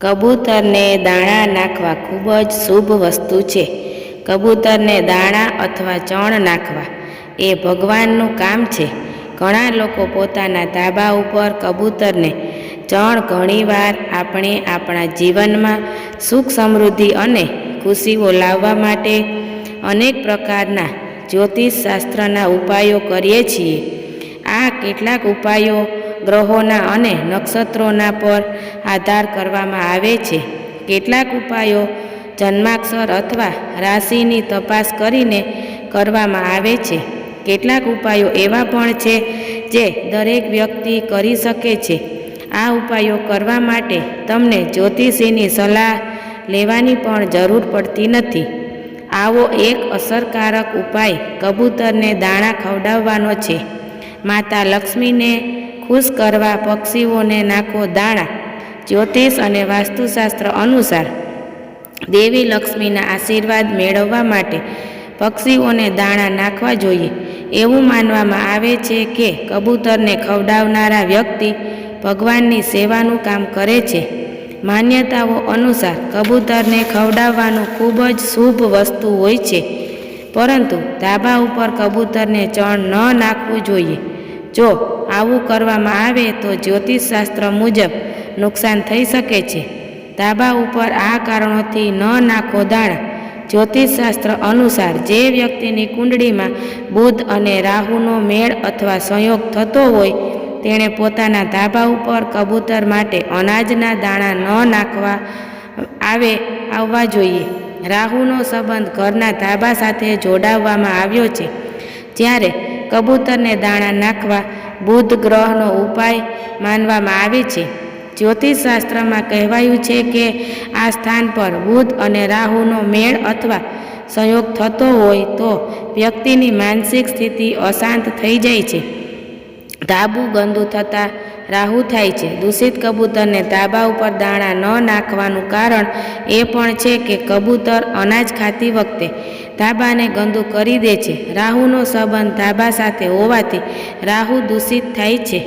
કબૂતરને દાણા નાખવા ખૂબ જ શુભ વસ્તુ છે. કબૂતરને દાણા અથવા ચણ નાખવા એ ભગવાનનું કામ છે. ઘણા લોકો પોતાના ધાબા ઉપર કબૂતરને ચણ ઘણીવાર આપણે આપણા જીવનમાં સુખ સમૃદ્ધિ અને ખુશીઓ લાવવા માટે અનેક પ્રકારના જ્યોતિષશાસ્ત્રના ઉપાયો કરીએ છીએ. આ કેટલાક ઉપાયો ગ્રહોના અને નક્ષત્રોના પર આધાર કરવામાં આવે છે. કેટલાક ઉપાયો જન્માક્ષર અથવા રાશિની તપાસ કરીને કરવામાં આવે છે. કેટલાક ઉપાયો એવા પણ છે જે દરેક વ્યક્તિ કરી શકે છે. આ ઉપાયો કરવા માટે તમને જ્યોતિષીની સલાહ લેવાની પણ જરૂર પડતી નથી. આવો એક અસરકારક ઉપાય કબૂતરને દાણા ખવડાવવાનો છે. માતા લક્ષ્મીને ખુશ કરવા પક્ષીઓને નાખો દાણા. જ્યોતિષ અને વાસ્તુશાસ્ત્ર અનુસાર દેવી લક્ષ્મીના આશીર્વાદ મેળવવા માટે પક્ષીઓને દાણા નાખવા જોઈએ. એવું માનવામાં આવે છે કે કબૂતરને ખવડાવનારા વ્યક્તિ ભગવાનની સેવાનું કામ કરે છે. માન્યતાઓ અનુસાર કબૂતરને ખવડાવવાનું ખૂબ જ શુભ વસ્તુ હોય છે, પરંતુ ધાબા ઉપર કબૂતરને ચણ ન નાખવું જોઈએ. જો આવું કરવામાં આવે તો જ્યોતિષશાસ્ત્ર મુજબ નુકસાન થઈ શકે છે. ધાબા ઉપર આ કારણોથી ન નાખો દાણા. જ્યોતિષશાસ્ત્ર અનુસાર જે વ્યક્તિની કુંડળીમાં બુધ અને રાહુનો મેળ અથવા સંયોગ થતો હોય તેણે પોતાના ધાબા ઉપર કબૂતર માટે અનાજના દાણા ન નાખવા આવવા જોઈએ. રાહુનો સંબંધ ઘરના ધાબા સાથે જોડાવવામાં આવ્યો છે, જ્યારે કબૂતરને દાણા નાખવા બુધ ગ્રહનો ઉપાય માનવામાં આવે છે. જ્યોતિષશાસ્ત્રમાં કહેવાયું છે કે આ સ્થાન પર બુધ અને રાહુનો મેળ અથવા સંયોગ થતો હોય તો વ્યક્તિની માનસિક સ્થિતિ અશાંત થઈ જાય છે. ધાબું ગંદુ થતાં રાહુ થાય છે. દૂષિત કબૂતરને ધાબા ઉપર દાણા ન નાખવાનું કારણ એ પણ છે કે કબૂતર અનાજ ખાતી વખતે ધાબાને ગંદુ કરી દે છે. રાહુનો સંબંધ ધાબા સાથે હોવાથી રાહુ દૂષિત થાય છે.